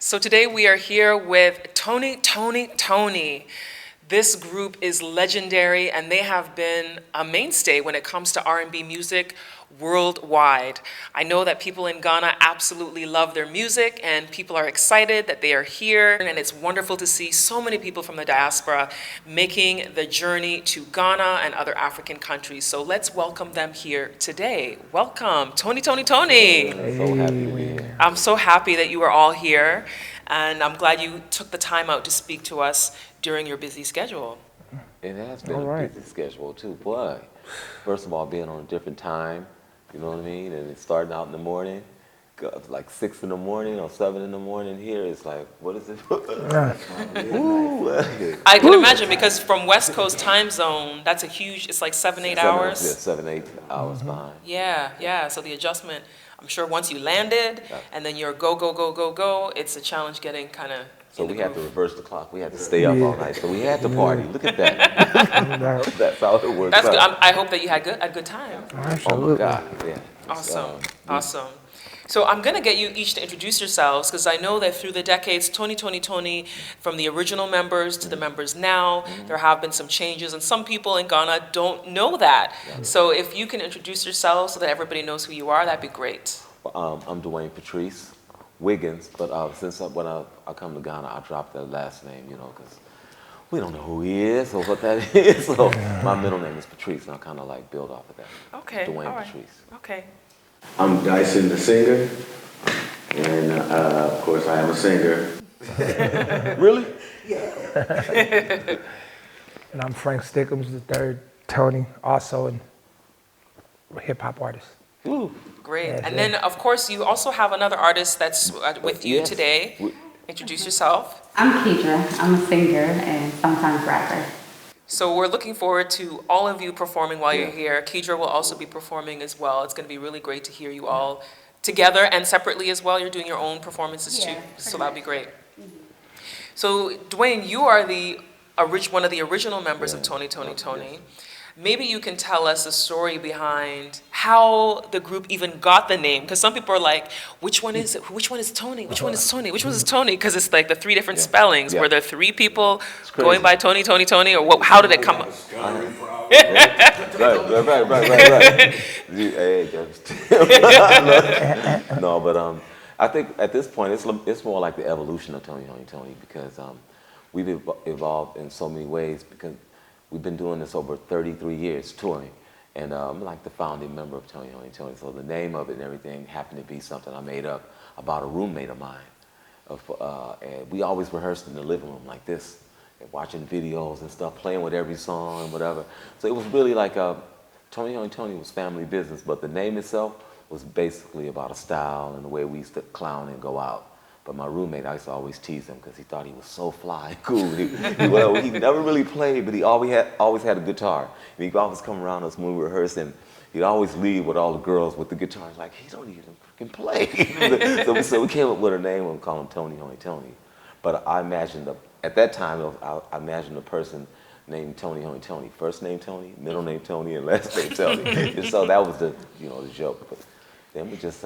So today we are here with Toni. This group is legendary and they have been a mainstay when it comes to R&B music worldwide. I know that people in Ghana absolutely love their music and people are excited that they are here, and it's wonderful to see so many people from the diaspora making the journey to Ghana and other African countries. So let's welcome them here today. Welcome, Toni. I'm so happy to be here. I'm so happy that you are all here, and I'm glad you took the time out to speak to us during your busy schedule. It has been a busy schedule too, boy. First of all, being on a different time, you know what I mean? And it's starting out in the morning, like 6 in the morning or 7 in the morning here. It's like, what is it? I can imagine, because from West Coast time zone, that's a huge, it's like 7-8 hours. Yeah, 7-8 hours behind. Yeah. So the adjustment, I'm sure once you landed and then you're go, it's a challenge getting kind of. So we had to reverse the clock. We had to stay up all night. So we had to party. Look at that. That's how it works. That's good. I hope that you had a good time. Absolutely. Oh my God. Yeah. Awesome. So I'm going to get you each to introduce yourselves, because I know that through the decades, Toni, from the original members to the members now, there have been some changes, and some people in Ghana don't know that. So if you can introduce yourselves so that everybody knows who you are, that'd be great. I'm Dwayne Patrice Wiggins, but since when I come to Ghana, I dropped that last name, you know, because we don't know who he is or what that is. So my middle name is Patrice, and I kind of like build off of that. Okay. Dwayne Patrice. Okay. I'm Dyson, the singer, and of course I am a singer. Really? Yeah. And I'm Frank Stickums, the third Toni, also a hip-hop artist. Ooh. Great. And then, of course, you also have another artist that's with you today. Introduce yourself. I'm Keidra. I'm a singer and sometimes rapper. So we're looking forward to all of you performing while you're here. Keidra will also be performing as well. It's going to be really great to hear you all together and separately as well. You're doing your own performances too, so that'll be great. So Dwayne, you are one of the original members of Toni. Maybe you can tell us the story behind how the group even got the name, because some people are like, which one is Toni? Which one is Toni? Which one is Toni? Because it's like the 3 different spellings. Were there 3 people going by Toni, or how did it come up? Right. No, but I think at this point it's more like the evolution of Toni, because we've evolved in so many ways, because we've been doing this over 33 years, touring, and I'm like the founding member of Toni. So the name of it and everything happened to be something I made up about a roommate of mine. And we always rehearsed in the living room like this, and watching videos and stuff, playing with every song and whatever. So it was really like Toni was family business, but the name itself was basically about a style and the way we used to clown and go out. But my roommate, I used to always tease him because he thought he was so fly and cool. He never really played, but he always had a guitar. And he'd always come around us when we rehearsed, and he'd always leave with all the girls with the guitars. Like, he don't even freaking play. so we came up with a name and called him Toni. But I imagined, at that time, I imagined a person named Toni. First name Toni, middle name Toni, and last name Toni. And so that was the joke. But then we just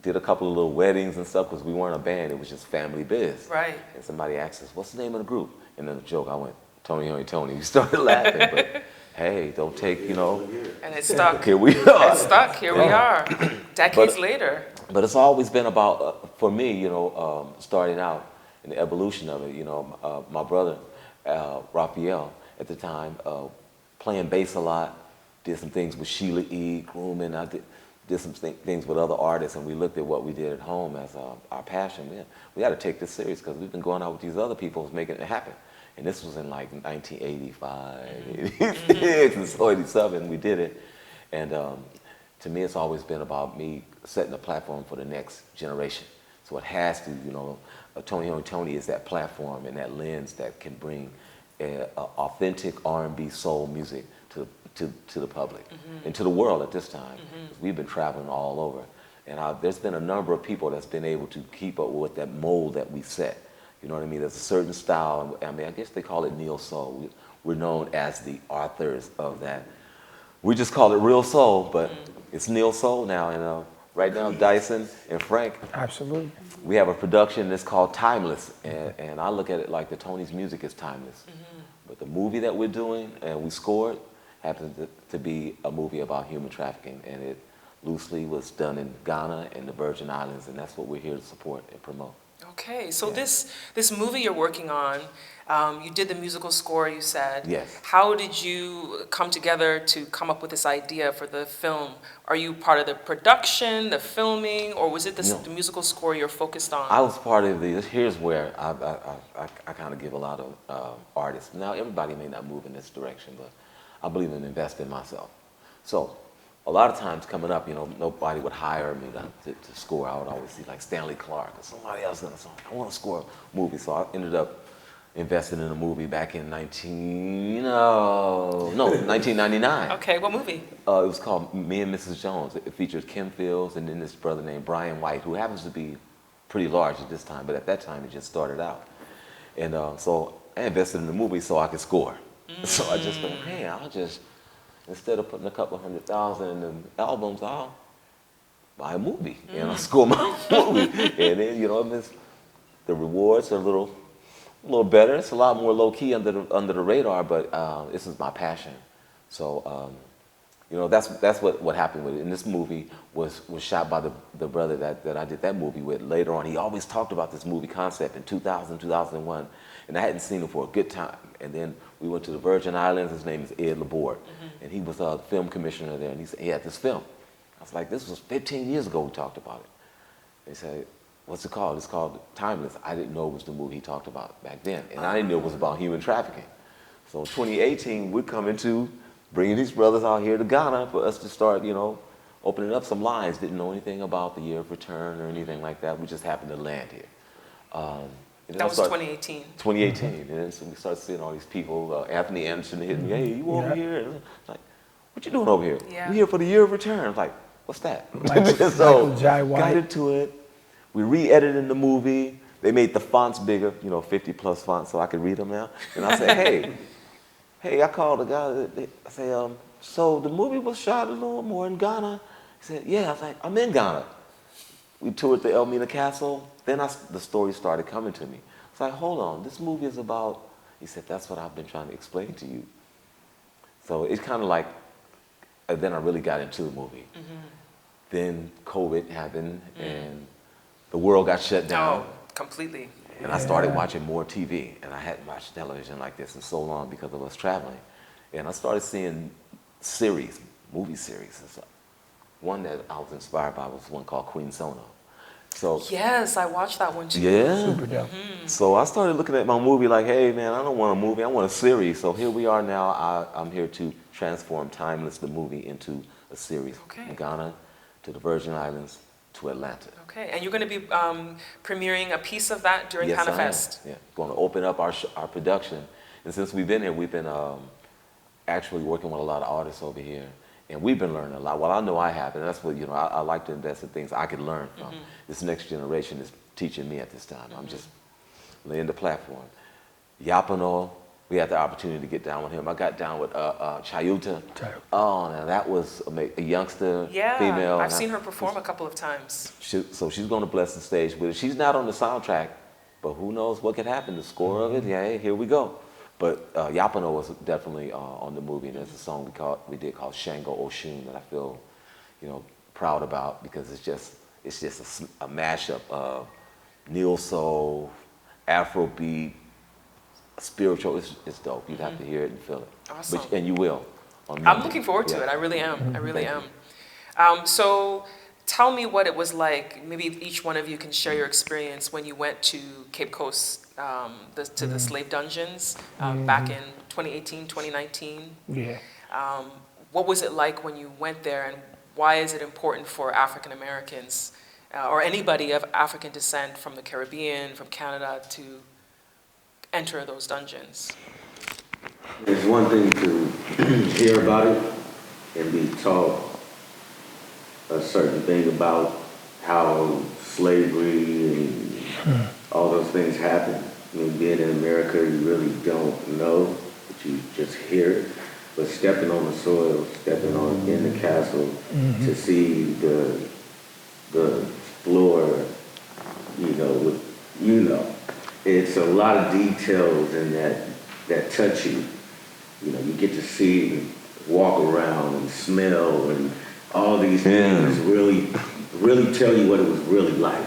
did a couple of little weddings and stuff, because we weren't a band, it was just family biz. Right. And somebody asked us, what's the name of the group? And then the joke, I went, Toni. We started laughing, but hey, don't take, And it stuck. Here we are. It stuck, here we are, decades later. But it's always been about, for me, starting out in the evolution of it, my brother, Raphael, at the time, playing bass a lot, did some things with Sheila E., grooming, I did some things with other artists, and we looked at what we did at home as our passion. Man, we got to take this serious, because we've been going out with these other people making it happen. And this was in like 1985, 86, and so 87, we did it. And to me, it's always been about me setting a platform for the next generation. So it has to, Toni is that platform and that lens that can bring authentic R&B soul music to the public and to the world at this time. We've been traveling all over, and there's been a number of people that's been able to keep up with that mold that we set. You know what I mean? There's a certain style. I mean, I guess they call it neo soul. We're known as the authors of that. We just call it real soul, but it's neo soul now, and right now, Dyson and Frank, Absolutely. we have a production that's called Timeless, and I look at it like the Tony's music is timeless. But the movie that we're doing and we scored happens to be a movie about human trafficking, and it loosely was done in Ghana and the Virgin Islands, and that's what we're here to support and promote. Okay, so this movie you're working on, you did the musical score, you said. Yes. How did you come together to come up with this idea for the film? Are you part of the production, the filming, or was it the musical score you're focused on? I was part of the, here's where I kind of give a lot of artists. Now, everybody may not move in this direction, but I believe in investing in myself. So, a lot of times coming up, you know, nobody would hire me to score. I would always see like Stanley Clark or somebody else on a song. I want to score a movie. So I ended up investing in a movie back in 1999. Okay, what movie? It was called Me and Mrs. Jones. It features Kim Fields and then this brother named Brian White, who happens to be pretty large at this time, but at that time it just started out. And so I invested in the movie so I could score. So I just went, hey, I'll just, instead of putting a couple $100,000 in the albums, I'll buy a movie and I'll score my movie. And then, you know, the rewards are a little better. It's a lot more low key under the radar, but this is my passion. So, you know, that's what happened with it. And this movie was shot by the brother that I did that movie with. Later on, he always talked about this movie concept in 2000, 2001, and I hadn't seen him for a good time. And then we went to the Virgin Islands. His name is Ed Laborde, and he was the film commissioner there. And he said he had this film. I was like, this was 15 years ago we talked about it. They said, what's it called? It's called Timeless. I didn't know it was the movie he talked about back then, and I didn't know it was about human trafficking. So in 2018, we're coming to bringing these brothers out here to Ghana for us to start, you know, opening up some lines. Didn't know anything about the year of return or anything like that. We just happened to land here. That was 2018. 2018, and then so we started seeing all these people. Anthony Anderson hit me, hey, you over here? And I'm like, what you doing over here? Yeah. We're here for the year of return. I'm like, what's that? Michael Jai White. Got into it. We re-edited the movie. They made the fonts bigger, you know, 50 plus fonts so I could read them now. And I said, hey, I called the guy. I said, so the movie was shot a little more in Ghana. He said, yeah. I was like, I'm in Ghana. We toured the Elmina Castle. Then the story started coming to me. It's like, hold on, this movie is about, he said, that's what I've been trying to explain to you. So it's kind of like, then I really got into the movie. Then COVID happened and the world got shut down. Oh, completely. And I started watching more TV, and I hadn't watched television like this in so long because of us traveling. And I started seeing series, movie series and stuff. One that I was inspired by was one called Queen Sono. So Yes, I watched that one too. yeah. Super dope. So I started looking at my movie like, hey man, I don't want a movie, I want a series. So here we are now. I'm here to transform Timeless, the movie, into a series. Okay. From Ghana to the Virgin Islands to Atlanta. Okay, and you're going to be premiering a piece of that during Yes, I am. PANAFEST. Yeah, going to open up our production. And since we've been here, we've been actually working with a lot of artists over here. And we've been learning a lot. Well, I know I have, and that's what, you know, I like to invest in things I could learn from. This next generation is teaching me at this time. I'm just laying the platform. Yapano, we had the opportunity to get down with him. I got down with Chayuta. Oh, now that was a youngster, Yeah, female. I've seen her perform a couple of times. So she's going to bless the stage with it. She's not on the soundtrack, but who knows what could happen. The score of it, yeah, hey, here we go. But Yapano was definitely on the movie, and there's a song we did called Shango Oshun that I feel, you know, proud about because it's just a mashup of neo soul, Afrobeat, spiritual. It's dope. You'd have to hear it and feel it. Awesome. And you will. I'm looking forward to it. I really am. I really am. So tell me what it was like. Maybe each one of you can share your experience when you went to Cape Coast, to the slave dungeons back in 2018, 2019. Yeah. What was it like when you went there, and why is it important for African Americans or anybody of African descent from the Caribbean, from Canada, to enter those dungeons? It's one thing to hear about it and be taught a certain thing about how slavery and all those things happen. I mean, being in America, you really don't know, but you just hear it. But stepping on the soil, stepping on in the castle to see the the floor, it's a lot of details in that touch you. You get to see and walk around and smell and all these things really tell you what it was really like.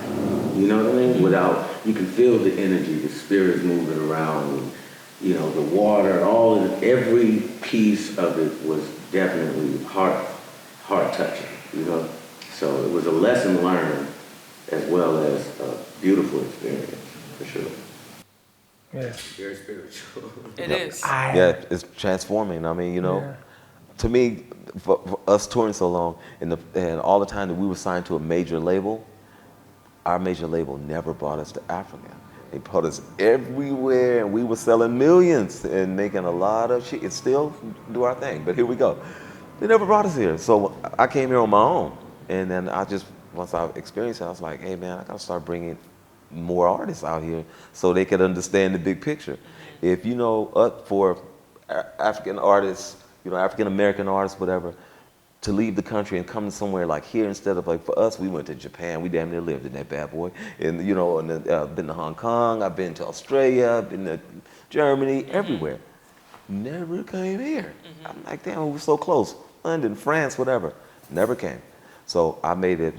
You know what I mean? You can feel the energy, the spirits moving around, the water, every piece of it was definitely heart touching, So it was a lesson learned as well as a beautiful experience, for sure. Yeah. Very spiritual. It is. Yeah, it's transforming. I mean, to me, for us touring so long, and all the time that we were signed to a major label, our major label never brought us to Africa. They brought us everywhere, and we were selling millions and making a lot of shit. It's still do our thing, but here we go. They never brought us here, so I came here on my own, and then once I experienced it, I was like, hey man, I gotta start bringing more artists out here so they could understand the big picture. If for African artists, African American artists, whatever, to leave the country and come somewhere like here instead of for us, we went to Japan. We damn near lived in that bad boy. And I've been to Hong Kong, I've been to Australia, I've been to Germany, everywhere. Never came here. I'm like, damn, we were so close. London, France, whatever. Never came. So I made it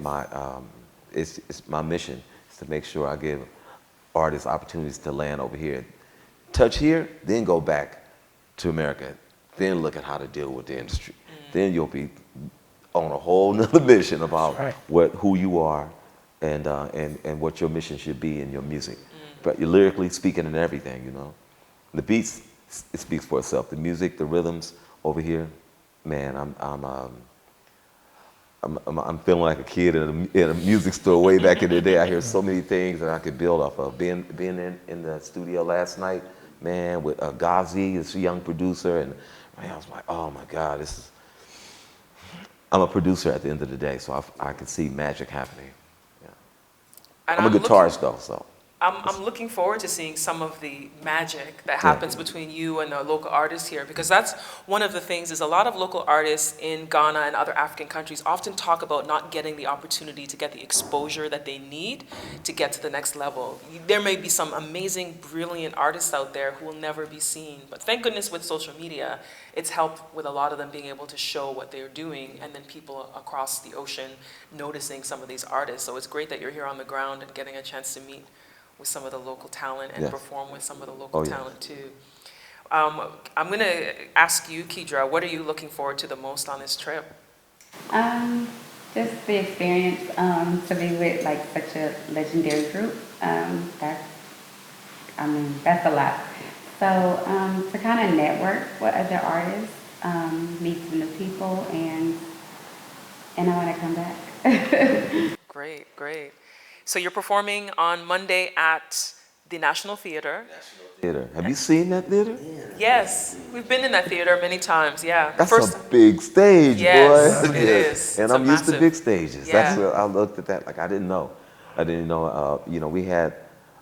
it's my mission is to make sure I give artists opportunities to land over here. Touch here, then go back to America. Then look at how to deal with the industry. Then you'll be on a whole nother mission about who you are and what your mission should be in your music. But you're lyrically speaking and everything, The beats, it speaks for itself. The music, the rhythms over here, man, I'm feeling like a kid in a music store way back in the day. I hear so many things that I could build off of. Being in the studio last night, man, with Ghazi, this young producer, and man, I was like, oh my God, I'm a producer at the end of the day, so I can see magic happening. Yeah. I'm a guitarist though, so. I'm looking forward to seeing some of the magic that happens between you and the local artists here, because that's one of the things is a lot of local artists in Ghana and other African countries often talk about not getting the opportunity to get the exposure that they need to get to the next level. There may be some amazing, brilliant artists out there who will never be seen, but thank goodness with social media, it's helped with a lot of them being able to show what they're doing, and then people across the ocean noticing some of these artists. So it's great that you're here on the ground and getting a chance to meet with some of the local talent and perform with some of the local talent too. I'm going to ask you, Kedra, what are you looking forward to the most on this trip? Just the experience to be with such a legendary group. That's a lot. So to kind of network with other artists, meet some new people, and I want to come back. Great. So you're performing on Monday at the National Theater. Have you seen that theater? Yes, we've been in that theater many times, yeah. That's a big stage, boy. It is. And I'm used to big stages. Yeah. That's what I looked at that, I didn't know. We had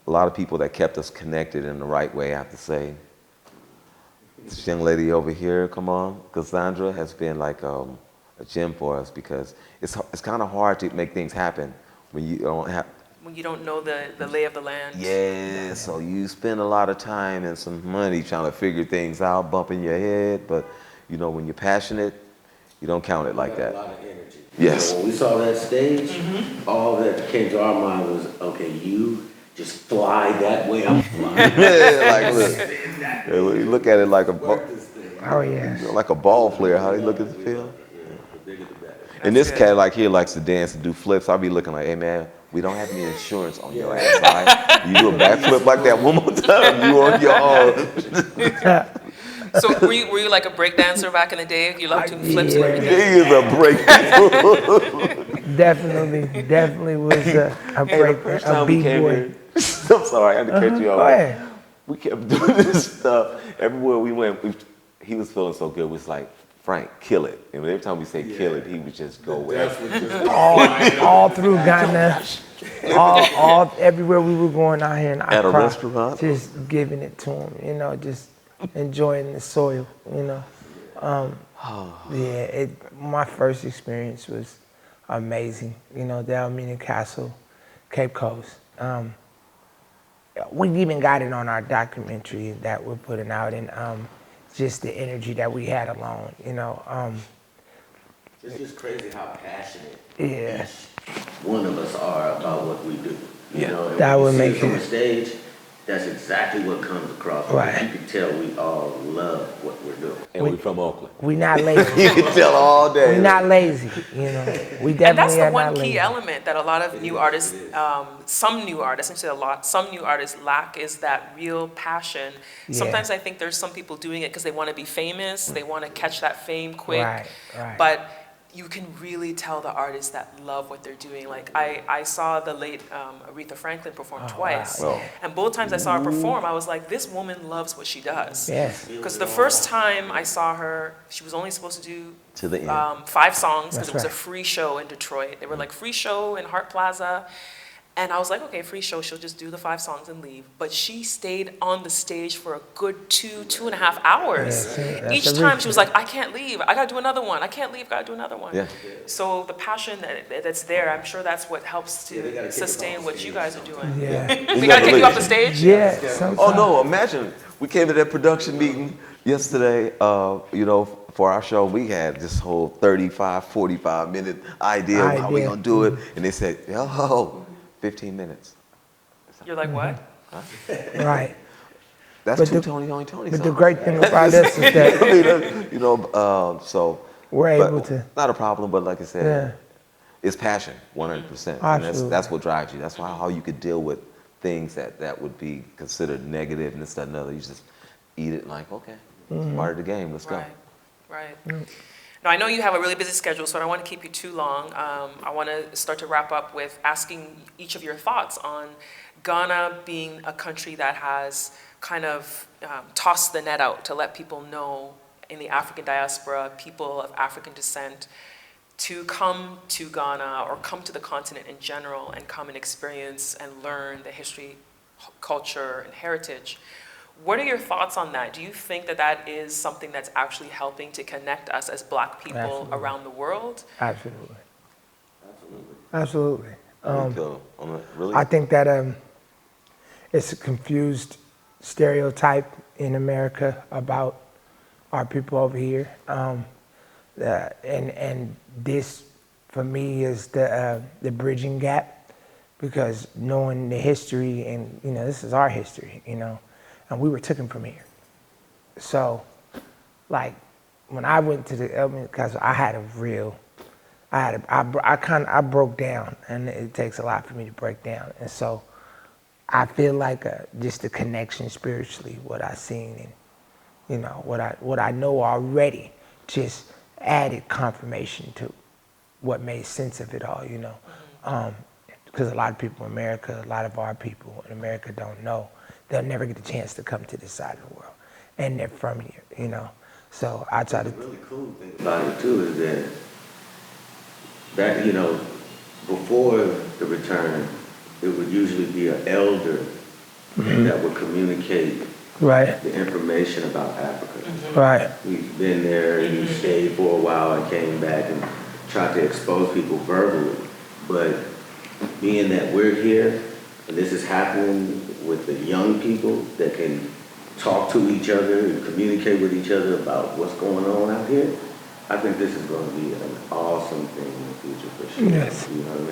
a lot of people that kept us connected in the right way, I have to say. This young lady over here, come on, Cassandra, has been like a gem for us, because it's kind of hard to make things happen when you don't know the lay of the land. Yeah, so you spend a lot of time and some money trying to figure things out, bumping your head, but when you're passionate, you don't count it like that. A lot of energy. Yes. When we saw that stage, all that came to our mind was, okay, you just fly that way, I'm flying. Look at it like Oh, a ball player, how they look at the field. And this cat here likes to dance and do flips. I'll be looking like, hey man, we don't have any insurance on your ass, all right? You do a backflip like that one more time, you on your own. So were you like a break dancer back in the day? You loved doing flips and everything? He is a break dancer. Definitely was a B-boy. I'm sorry, I had to cut you off. Go ahead. We kept doing this stuff. Everywhere we went, he was feeling so good. We was like, Frank, kill it. And every time we say kill it, he would just go with it. All through Ghana, all everywhere we were going out here in Accra. At a restaurant? Just giving it to him, just enjoying the soil, my first experience was amazing. You know, the Almina Castle, Cape Coast. We even got it on our documentary that we're putting out, and just the energy that we had alone, you know. It's just crazy how passionate Yeah. each one of us are about what we do. You know, and That when would you see make it from it- the stage, that's exactly what comes across. Right. You can tell we all love what we're doing. And we're from Oakland. We not lazy. You can tell all day. We not lazy, you know. We definitely And that's the are one not key lazy. element that a lot of new artists, it is. some new artists, I say a lot, some new artists lack is that real passion. Yeah. Sometimes I think there's some people doing it because they want to be famous, they want to catch that fame quick. Right, right. But you can really tell the artists that love what they're doing. Like I saw the late Aretha Franklin perform twice. wow. And both times I saw her perform, I was like, this woman loves what she does. Yes. Because the first time I saw her, she was only supposed to do To the end. 5 songs because That's it was a right. free show in Detroit. They were like free show in Hart Plaza. And I was like, okay, free show, she'll just do the 5 songs and leave. But she stayed on the stage for a good 2.5 hours. Yeah, see, that's Each a time reach. she was like, I can't leave, I gotta do another one. I can't leave, gotta do another one. Yeah. So the passion that's there, I'm sure that's what helps Yeah, they gotta to kick us sustain off what stage you guys are doing. Yeah. We gotta kick you off the stage? Yeah. Sometimes. Oh no! Imagine we came to that production meeting yesterday. You know, for our show, we had this whole 35, 45-minute idea of how we Idea. gonna do it, and they said, "Yo, 15 minutes." You're like, what? Right. That's But two the- Tony songs. But the great thing about us is that I mean, you know, so we're but able to. not a problem, but like I said, Yeah. it's passion, 100%, and Absolutely. that's what drives you. That's how you could deal with things that would be considered negative and this, that, and the other. You just eat it like, okay, it's part of the game. Let's go. Right. Now, I know you have a really busy schedule, so I don't want to keep you too long. I want to start to wrap up with asking each of your thoughts on Ghana being a country that has kind of tossed the net out to let people know in the African diaspora, people of African descent, to come to Ghana or come to the continent in general and come and experience and learn the history, culture, and heritage. What are your thoughts on that? Do you think that that is something that's actually helping to connect us as Black people Absolutely. around the world? Absolutely. Absolutely. Absolutely. Really? I think that it's a confused stereotype in America about our people over here. And this, for me, is the bridging gap, because knowing the history, and you know, this is our history, you know, and we were taken from here. So, like, when I went to the Elmina Castle, I had a real, I broke down, and it takes a lot for me to break down, and so I feel like just the connection spiritually, what I seen, and you know what I know already, just added confirmation to what made sense of it all, you know, because a lot of people in America, a lot of our people in America don't know. They'll never get the chance to come to this side of the world, and they're from here, you know. So I try to. The really cool thing about it too is that you know, before the return, it would usually be an elder that would communicate Right, the information about Africa. right, We've been there and we stayed for a while and came back and tried to expose people verbally. But being that we're here and this is happening with the young people that can talk to each other and communicate with each other about what's going on out here, I think this is going to be an awesome thing in the future for sure. Yes. You know what I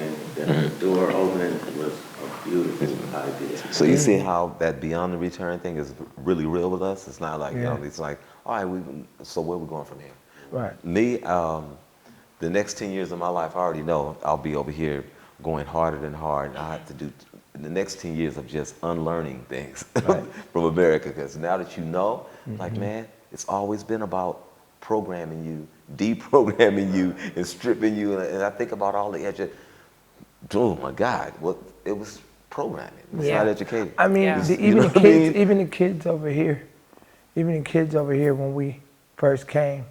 mean? The door opening was a beautiful idea. So you see how that beyond the return thing is really real with us? It's not like, you know, Yeah. it's like, all right, so where we going from here? right. Me, the next 10 years of my life, I already know I'll be over here going harder and hard. And I have to do the next 10 years of just unlearning things from America. Because now that you know, like, man, it's always been about programming you, deprogramming you, and stripping you. And I think about all the oh my God, it was programming. It's not educated. I mean, Yeah. even You know the what I kids, mean? even the kids over here, when we first came,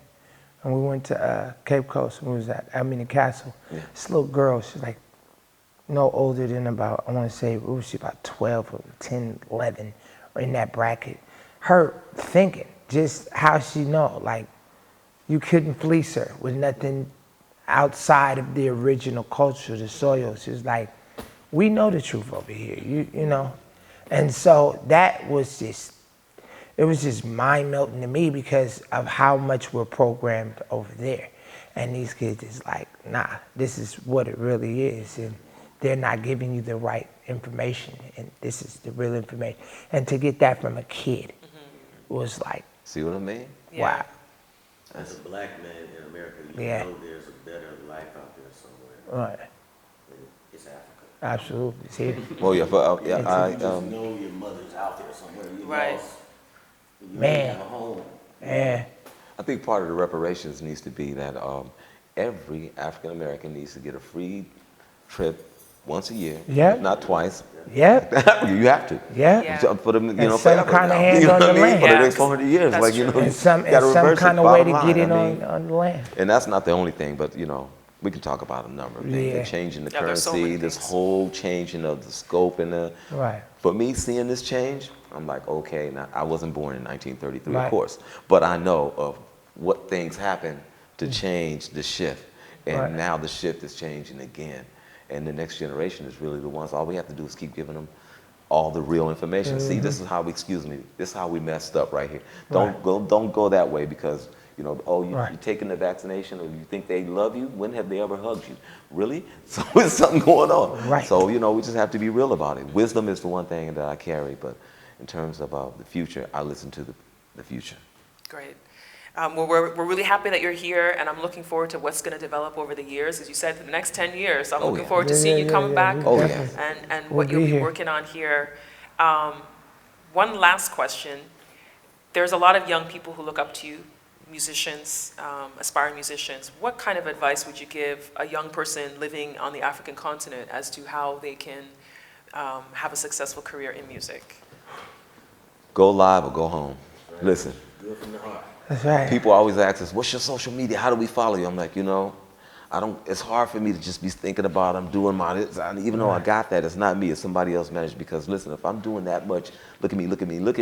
and we went to Cape Coast, and we was at Almina Castle. Yeah. This little girl, she's like no older than about, I want to say, what was she, about 12 or 10, 11, or in that bracket. Her thinking, just how she know, like, you couldn't fleece her with nothing outside of the original culture, the soils. It's like, we know the truth over here, you know? And so that was just, it was just mind-melting to me because of how much we're programmed over there. And these kids is like, nah, this is what it really is. And they're not giving you the right information. And this is the real information. And to get that from a kid was like, See what I mean? wow. As a black man in America, you Yeah. know there's a better life out there somewhere. Right. It's Africa. Absolutely. See? Oh yeah, but You just know your mother's out there somewhere. You Right. lost. You Man. have a home. Yeah. I think part of the reparations needs to be that every African American needs to get a free trip once a year, Yeah. if not twice. Yep. You have to. Yeah. Yeah. For them, And some forever kind of now. hand You know on what I the mean? land. For the Yeah. next 400 years, That's like true. you And some, gotta and some reverse it, kind of way to bottom get it line. on the land. And that's not the only thing, but we can talk about a number of things. Yeah. The changing the Yeah, there's so currency, many this things. whole changing of the scope and the. Right. For me, seeing this change, I'm like, okay, now I wasn't born in 1933, Right. of course, but I know of what things happened to change the shift, and Right. now the shift is changing again, and the next generation is really the ones. All we have to do is keep giving them all the real information. See, this is how this is how we messed up right here. Don't go that way because you're taking the vaccination or you think they love you. When have they ever hugged you? Really? So there's something going on. Right. So we just have to be real about it. Wisdom is the one thing that I carry, but in terms of the future, I listen to the future. Great. Well, we're really happy that you're here, and I'm looking forward to what's going to develop over the years. As you said, for the next 10 years. So I'm looking yeah. forward to seeing you coming back Oh, yeah. and We'll what you'll be be here. working on here. One last question. There's a lot of young people who look up to you, musicians, aspiring musicians. What kind of advice would you give a young person living on the African continent as to how they can have a successful career in music? Go live or go home. Listen. Do it from the heart. That's right. People always ask us, what's your social media? How do we follow you? I'm like, it's hard for me to just be thinking about I'm doing even though I got that, it's not me, it's somebody else managed because listen, if I'm doing that much, look at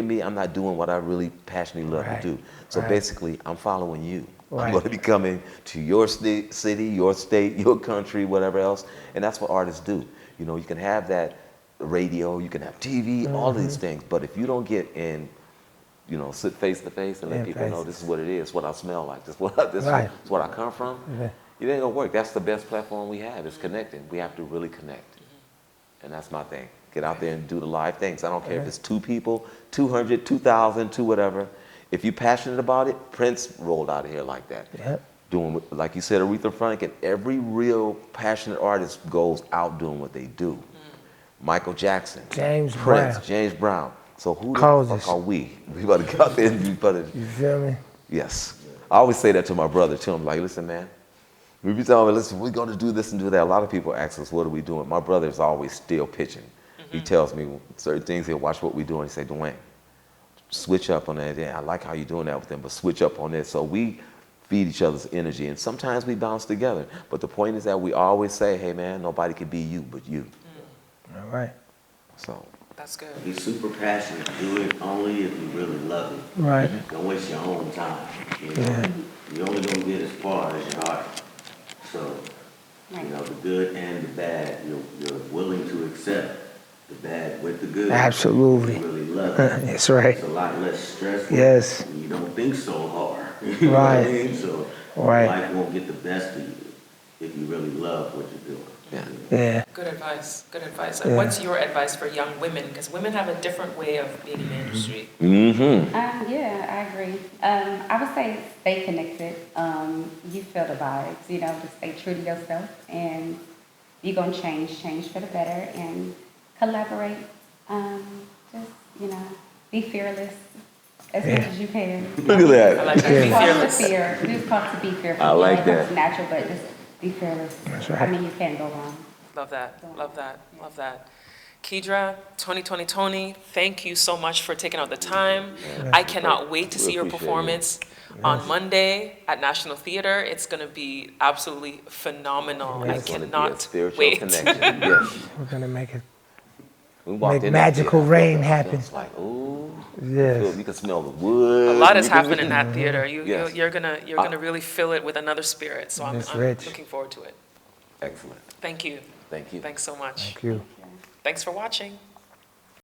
me, I'm not doing what I really passionately love to do. So basically, I'm following you. Right. I'm going to be coming to your city, your state, your country, whatever else. And that's what artists do. You can have that radio, you can have TV, all these things. But if you don't get in, sit face to face and let people know this is what it is, what I smell like, this is what I come from, it ain't gonna work. That's the best platform we have, is connecting. We have to really connect. And that's my thing. Get out there and do the live things. I don't care if it's 2 people, 200, 2,000, 2 whatever. If you're passionate about it, Prince rolled out of here like that. Yep. Doing, like you said, Aretha Franklin, every real passionate artist goes out doing what they do. Michael Jackson, James Prince, Brown. James Brown. So who the Calls fuck us. are we? We better get out there and be better. You feel me? Yes. I always say that to my brother, too. I'm like, listen, man, we be telling me, listen, we're going to do this and do that. A lot of people ask us, what are we doing? My brother is always still pitching. He tells me certain things. He'll watch what we're doing. He say, Dwayne, switch up on that. Yeah, I like how you're doing that with them, but switch up on this. So we feed each other's energy, and sometimes we bounce together. But the point is that we always say, hey, man, nobody can be you but you. All right. So That's good. Be super passionate. Do it only if you really love it. Right. Don't waste your own time. You're only gonna get as far as your heart. So, the good and the bad, you're willing to accept the bad with the good. Absolutely. You really love it. That's right. It's a lot less stressful. Yes. And you don't think so hard. You know what I mean? So life won't get the best of you if you really love what you're doing. Yeah. Good advice. Good advice. And what's your advice for young women? Because women have a different way of being in the industry. Yeah, I agree. I would say stay connected. You feel the vibes, just stay true to yourself, and you're going to change for the better, and collaborate. Just, be fearless as much as you can. look at that. I like that. Be fearless. It's called to be fearful. I like that. It's natural, but just be fearless. That's right. I mean, you can't go wrong. Love that. Love that. Love that. Kedra, Toni, thank you so much for taking out the time. I cannot wait to see your appreciate performance on Monday at National Theater. It's going to be absolutely phenomenal. I It's gonna be a cannot spiritual wait. connection. Yes. We're going to make it. We walked Make in that magical theater, I felt rain it. happen. It's like, ooh. Yes. You can smell the wood. A lot has You can- happened in that theater. Yes. You're gonna really fill it with another spirit. So I'm It's rich. looking forward to it. Excellent. Thank you. Thank you. Thanks so much. Thank you. Thanks for watching.